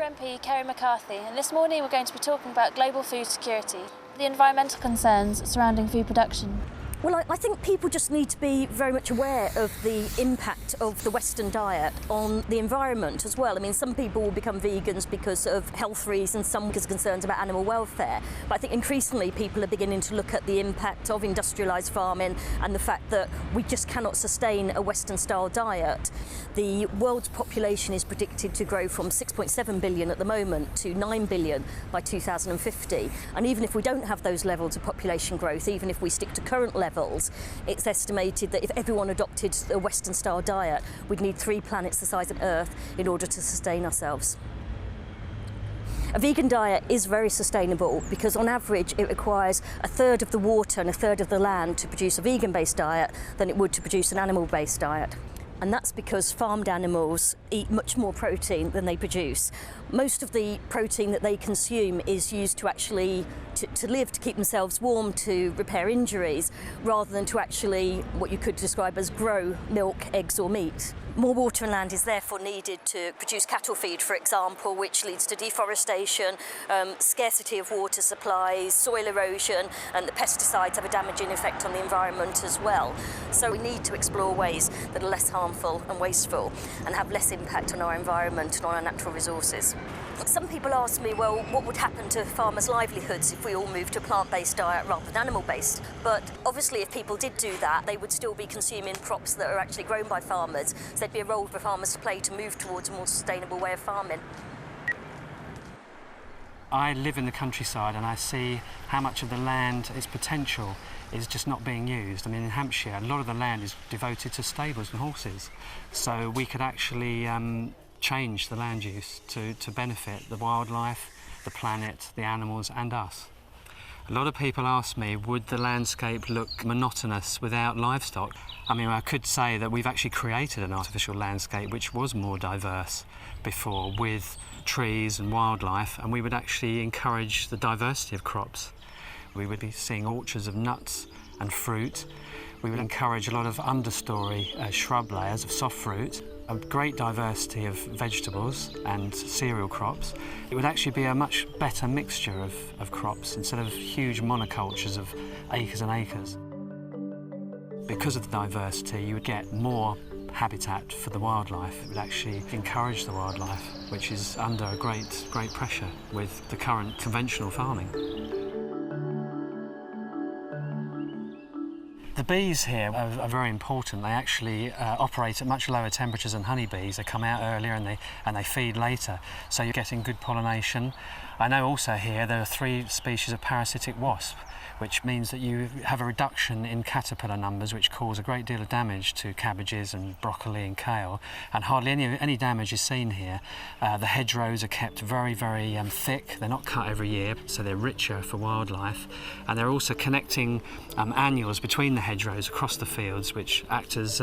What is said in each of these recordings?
MP Kerry McCarthy, and this morning we're going to be talking about global food security, the environmental concerns surrounding food production. Well, I think people just need to be very much aware of the impact of the Western diet on the environment as well. I mean, some people will become vegans because of health reasons, some because of concerns about animal welfare. But I think increasingly people are beginning to look at the impact of industrialised farming and the fact that we just cannot sustain a Western-style diet. The world's population is predicted to grow from 6.7 billion at the moment to 9 billion by 2050. And even if we don't have those levels of population growth, even if we stick to current levels, it's estimated that if everyone adopted a Western-style diet, we'd need 3 planets the size of Earth in order to sustain ourselves. A vegan diet is very sustainable because on average it requires a third of the water and a third of the land to produce a vegan-based diet than it would to produce an animal-based diet. And that's because farmed animals eat much more protein than they produce. Most of the protein that they consume is used to actually to live, to keep themselves warm, to repair injuries, rather than to actually what you could describe as grow milk, eggs or meat. More water and land is therefore needed to produce cattle feed, for example, which leads to deforestation, scarcity of water supplies, soil erosion, and the pesticides have a damaging effect on the environment as well. So we need to explore ways that are less harmful and wasteful and have less impact on our environment and on our natural resources. Some people ask me, well, what would happen to farmers' livelihoods if we all moved to a plant-based diet rather than animal-based? But obviously if people did do that, they would still be consuming crops that are actually grown by farmers. So there'd be a role for farmers to play to move towards a more sustainable way of farming. I live in the countryside and I see how much of the land, its potential, is just not being used. I mean, in Hampshire, a lot of the land is devoted to stables and horses. So we could actually change the land use to benefit the wildlife, the planet, the animals and us. A lot of people ask me, would the landscape look monotonous without livestock? I mean, I could say that we've actually created an artificial landscape which was more diverse before, with trees and wildlife, and we would actually encourage the diversity of crops. We would be seeing orchards of nuts and fruit. We would encourage a lot of understory shrub layers of soft fruit, a great diversity of vegetables and cereal crops. It would actually be a much better mixture of crops instead of huge monocultures of acres and acres. Because of the diversity, you would get more habitat for the wildlife. It would actually encourage the wildlife, which is under a great pressure with the current conventional farming. The bees here are very important. They actually operate at much lower temperatures than honeybees. They come out earlier and they feed later, so you're getting good pollination. I know also here there are 3 species of parasitic wasp, which means that you have a reduction in caterpillar numbers, which cause a great deal of damage to cabbages and broccoli and kale, and hardly any damage is seen here. The hedgerows are kept very thick. They're not cut every year, so they're richer for wildlife, and they're also connecting annuals between the hedgerows across the fields, which act as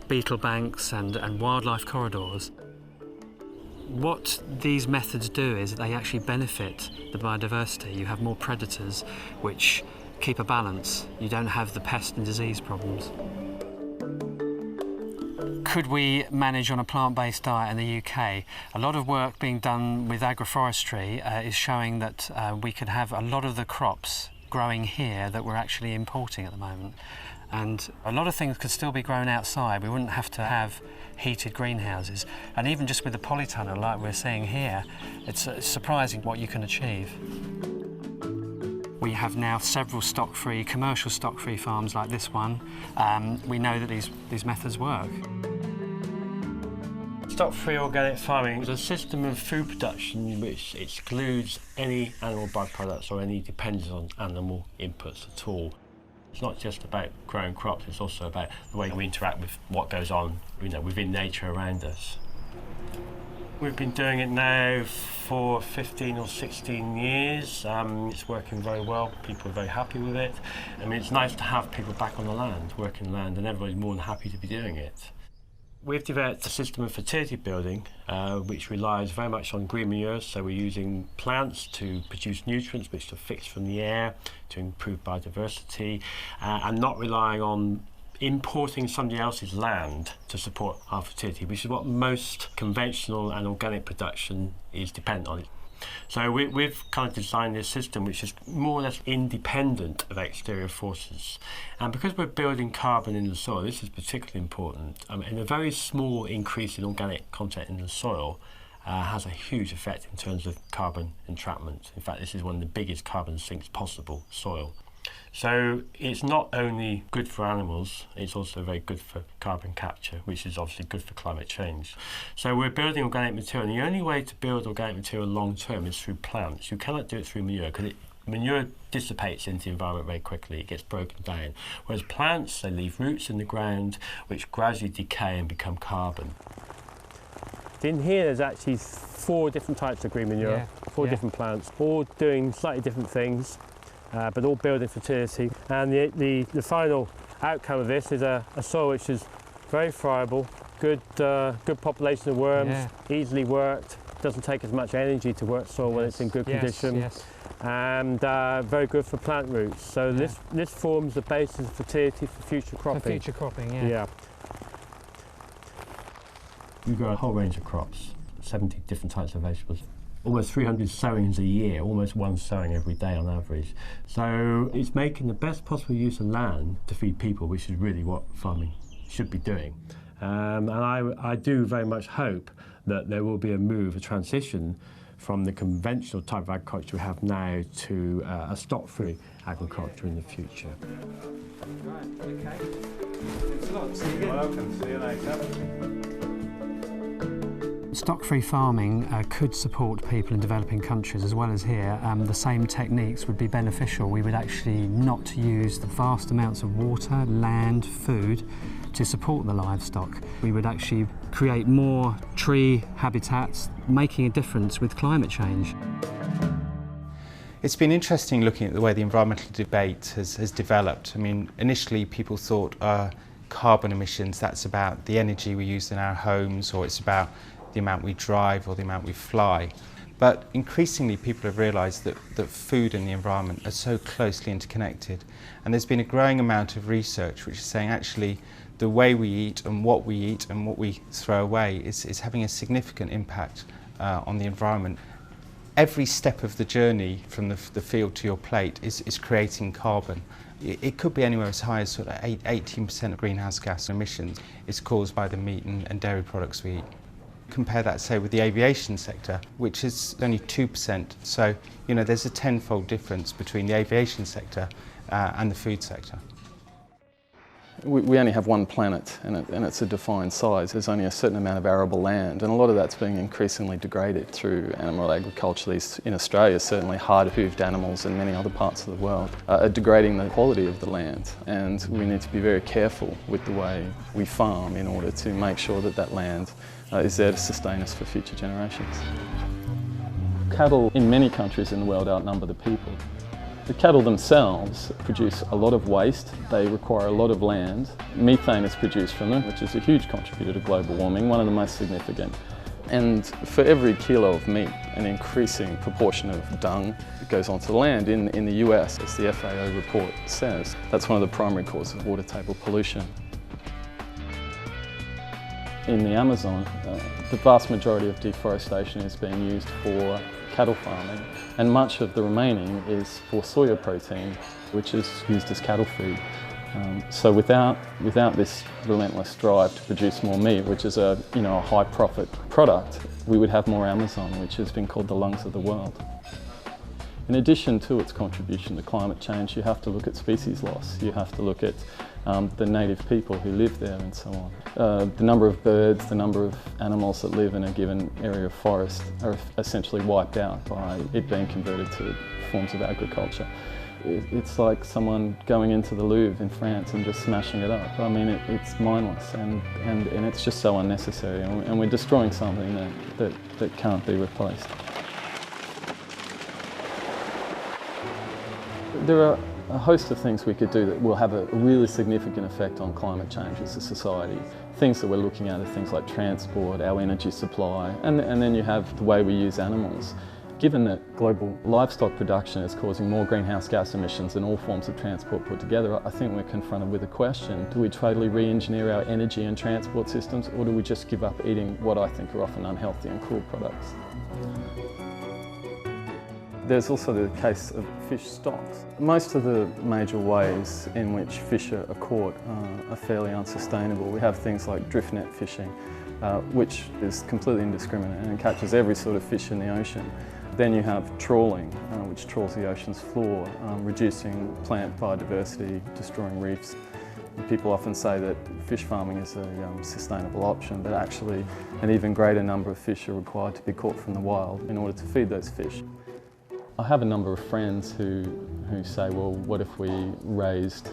beetle banks and wildlife corridors. What these methods do is that they actually benefit the biodiversity. You have more predators which keep a balance. You don't have the pest and disease problems. Could we manage on a plant-based diet in the UK? A lot of work being done with agroforestry is showing that we could have a lot of the crops growing here that we're actually importing at the moment. And a lot of things could still be grown outside. We wouldn't have to have heated greenhouses. And even just with the polytunnel like we're seeing here, it's surprising what you can achieve. We have now several stock-free, commercial stock-free farms like this one. We know that these methods work. Stock-free organic farming is a system of food production which excludes any animal byproducts or any dependence on animal inputs at all. It's not just about growing crops, it's also about the way we interact with what goes on, within nature around us. We've been doing it now for 15 or 16 years. It's working very well, people are very happy with it. I mean, it's nice to have people back on the land, working the land, and everybody's more than happy to be doing it. We've developed a system of fertility building which relies very much on green manures, so we're using plants to produce nutrients which are fixed from the air to improve biodiversity and not relying on importing somebody else's land to support our fertility, which is what most conventional and organic production is dependent on. So we've kind of designed this system which is more or less independent of exterior forces. And because we're building carbon in the soil, this is particularly important, and a very small increase in organic content in the soil has a huge effect in terms of carbon entrapment. In fact, this is one of the biggest carbon sinks possible, soil. So it's not only good for animals, it's also very good for carbon capture, which is obviously good for climate change. So we're building organic material, and the only way to build organic material long term is through plants. You cannot do it through manure, because manure dissipates into the environment very quickly, it gets broken down. Whereas plants, they leave roots in the ground, which gradually decay and become carbon. In here there's actually 4 different types of green manure, 4 different plants, all doing slightly different things. But all building fertility, and the final outcome of this is a soil which is very friable, good population of worms, easily worked, doesn't take as much energy to work soil when it's in good condition, and very good for plant roots. So this forms the basis of fertility for future cropping. For future cropping, yeah. We grow a whole range of crops, 70 different types of vegetables. Almost 300 sowings a year, almost 1 sowing every day on average. So it's making the best possible use of land to feed people, which is really what farming should be doing. And I do very much hope that there will be a transition from the conventional type of agriculture we have now to a stock-free agriculture in the future. Right, okay. Thanks a lot. See you again. Welcome. See you later. Stock-free farming could support people in developing countries as well as here. The same techniques would be beneficial. We would actually not use the vast amounts of water, land, food to support the livestock. We would actually create more tree habitats, making a difference with climate change. It's been interesting looking at the way the environmental debate has developed. I mean, initially people thought carbon emissions, that's about the energy we use in our homes, or it's about the amount we drive or the amount we fly. But increasingly people have realised that food and the environment are so closely interconnected, and there's been a growing amount of research which is saying actually the way we eat and what we throw away is having a significant impact on the environment. Every step of the journey from the field to your plate is creating carbon. It could be anywhere as high as sort of 18% of greenhouse gas emissions is caused by the meat and dairy products we eat. Compare that, say, with the aviation sector, which is only 2%. So, you know, there's a tenfold difference between the aviation sector and the food sector. We only have one planet, and it's a defined size. There's only a certain amount of arable land, and a lot of that's being increasingly degraded through animal agriculture. In Australia, certainly hard-hooved animals and many other parts of the world are degrading the quality of the land, and we need to be very careful with the way we farm in order to make sure that that land is there to sustain us for future generations. Cattle in many countries in the world outnumber the people. The cattle themselves produce a lot of waste, they require a lot of land. Methane is produced from them, which is a huge contributor to global warming, one of the most significant. And for every kilo of meat, an increasing proportion of dung goes onto the land. In the US, as the FAO report says, that's one of the primary causes of water table pollution. In the Amazon, the vast majority of deforestation is being used for cattle farming, and much of the remaining is for soya protein, which is used as cattle feed. So without this relentless drive to produce more meat, which is a high profit product, we would have more Amazon, which has been called the lungs of the world. In addition to its contribution to climate change, you have to look at species loss. You have to look at the native people who live there and so on. The number of birds, the number of animals that live in a given area of forest are essentially wiped out by it being converted to forms of agriculture. It's like someone going into the Louvre in France and just smashing it up. I mean, it's mindless and it's just so unnecessary, and we're destroying something that can't be replaced. There are a host of things we could do that will have a really significant effect on climate change as a society. Things that we're looking at are things like transport, our energy supply, and then you have the way we use animals. Given that global livestock production is causing more greenhouse gas emissions than all forms of transport put together, I think we're confronted with a question: do we totally re-engineer our energy and transport systems, or do we just give up eating what I think are often unhealthy and cruel products? There's also the case of fish stocks. Most of the major ways in which fish are caught are fairly unsustainable. We have things like drift net fishing, which is completely indiscriminate and catches every sort of fish in the ocean. Then you have trawling, which trawls the ocean's floor, reducing plant biodiversity, destroying reefs. And people often say that fish farming is a sustainable option, but actually an even greater number of fish are required to be caught from the wild in order to feed those fish. I have a number of friends who say, well, what if we raised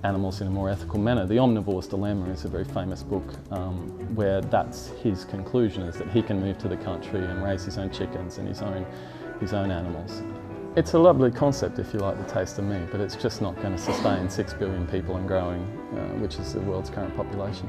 animals in a more ethical manner? The Omnivore's Dilemma is a very famous book where that's his conclusion, is that he can move to the country and raise his own chickens and his own animals. It's a lovely concept if you like the taste of meat, but it's just not going to sustain 6 billion people and growing, which is the world's current population.